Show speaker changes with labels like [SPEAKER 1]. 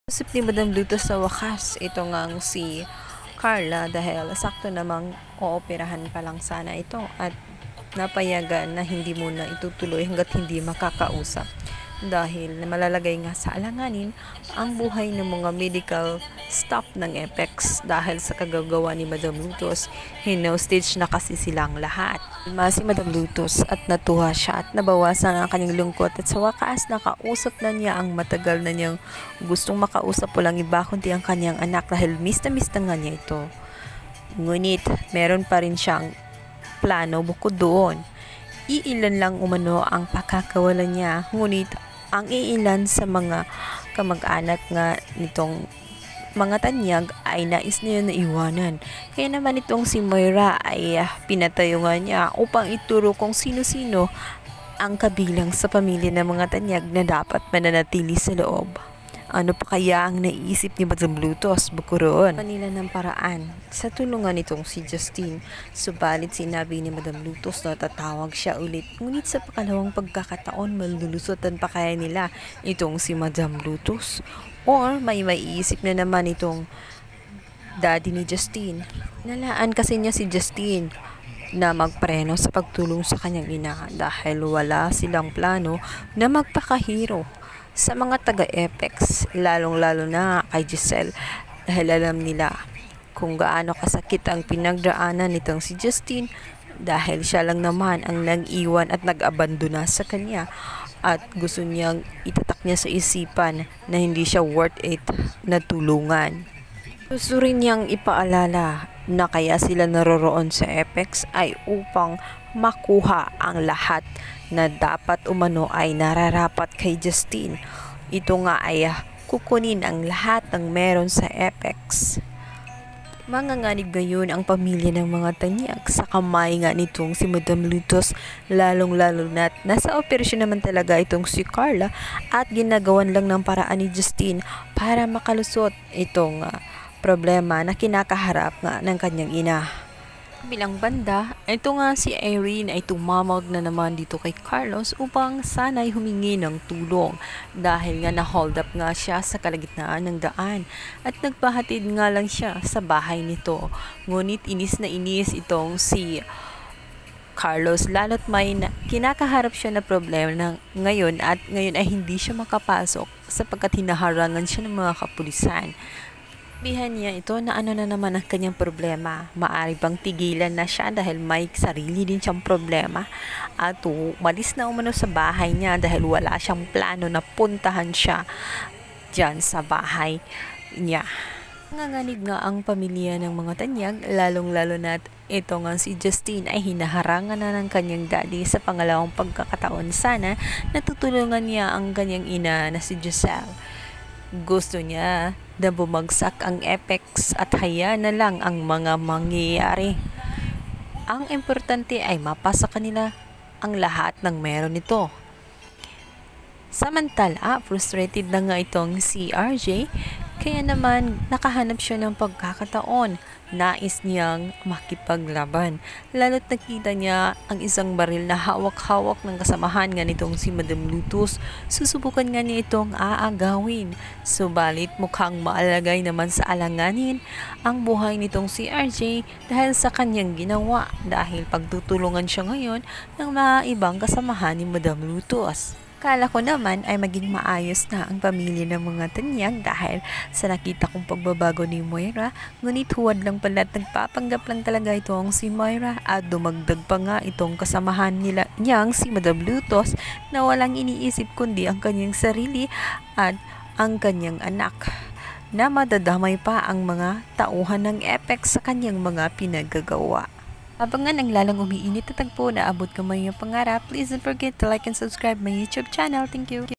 [SPEAKER 1] Isip ni Madam Luto sa wakas, ito ngang si Carla dahil sakto namang ooperahan pa lang sana ito at napayagan na hindi muna itutuloy hanggat hindi makakausap. Dahil na malalagay nga sa alanganin ang buhay ng mga medical staff ng Apex dahil sa kagagawa ni Madam Lutos, hinostage na kasi silang lahat. Si Madam Lutos at natuwa siya at nabawasan ang kanyang lungkot at sa wakas nakausap na niya ang matagal na niyang gustong makausap po lang iba kundi ang kanyang anak dahil miss na nga niya ito. Ngunit meron pa rin siyang plano bukod doon. Iilan lang umano ang pakakawalan niya, ngunit ang iilan sa mga kamag-anak nga nitong mga tanyag ay nais niya na iwanan. Kaya naman itong si Moira ay pinatayo nga niya upang ituro kung sino-sino ang kabilang sa pamilya ng mga tanyag na dapat mananatili sa loob. Ano pa kaya ang naisip ni Madam Lutos bukod roon? Manila ng paraan sa tulungan nitong si Justine. Subalit sinabi ni Madam Lutos na tatawag siya ulit. Ngunit sa pakalawang pagkakataon malulusutan pa kaya nila itong si Madam Lutos? Or may maiisip na naman itong daddy ni Justine. Nalaan kasi niya si Justine na magpreno sa pagtulong sa kanyang ina dahil wala silang plano na magpakahiro sa mga taga-Apex, lalong-lalo na kay Giselle dahil alam nila kung gaano kasakit ang pinagdaanan nitong si Justine dahil siya lang naman ang nag-iwan at nag-abandona sa kanya at gusto niyang itatak niya sa isipan na hindi siya worth it na tulungan. Gusto rin niyang ipaalala na kaya sila naroroon sa Apex ay upang makuha ang lahat na dapat umano ay nararapat kay Justine. Ito nga ay kukunin ang lahat ng meron sa Apex. Manganganib ngayon ang pamilya ng mga tanyag sa kamay nga nitong si Madam Lutos, lalong-lalo na't nasa operasyon naman talaga itong si Carla at ginagawan lang ng paraan ni Justine para makalusot itong problema na kinakaharap nga ng kanyang ina. Bilang banda, ito nga si Irene ay tumawag na naman dito kay Carlos upang sana'y humingi ng tulong dahil nga na-hold up nga siya sa kalagitnaan ng daan at nagpahatid nga lang siya sa bahay nito. Ngunit inis na inis itong si Carlos lalo't may kinakaharap siya na problema ngayon at ngayon ay hindi siya makapasok sapagkat hinaharangan siya ng mga kapulisan. Sabihan niya ito na ano na naman ang kanyang problema. Maari bang tigilan na siya dahil may sarili din siyang problema at umalis na umano sa bahay niya dahil wala siyang plano na puntahan siya dyan sa bahay niya. Nanganganib nga ang pamilya ng mga tanyag, lalong-lalo na ito nga si Justine ay hinaharangan na ng kanyang daddy sa pangalawang pagkakataon sana natutulungan niya ang kanyang ina na si Giselle. Gusto niya na bumagsak ang Apex at hayaan na lang ang mga mangyayari. Ang importante ay mapasa kanila ang lahat ng meron nito. Samantala, frustrated na nga itong si RJ, kaya naman nakahanap siya ng pagkakataon. Nais niyang makipaglaban. Lalo't nakita niya ang isang baril na hawak-hawak ng kasamahan nga nitong si Madam Lutos. Susubukan nga niya itong aagawin. Subalit mukhang maalagay naman sa alanganin ang buhay nitong si RJ dahil sa kanyang ginawa dahil pagtutulungan siya ngayon ng mga ibang kasamahan ni Madam Lutos. Kala ko naman ay maging maayos na ang pamilya ng mga tanyag dahil sa nakita kong pagbabago ni Moira, ngunit huwad lang pala at nagpapanggap lang talaga itong si Moira at dumagdag pa nga itong kasamahan niyang si Madam Lutos na walang iniisip kundi ang kanyang sarili at ang kanyang anak na madadamay pa ang mga tauhan ng Apex sa kanyang mga pinagagawa. Abangan ang lalong umiinit na tagpo na abot kamay ng pangarap. Please don't forget to like and subscribe my YouTube channel. Thank you.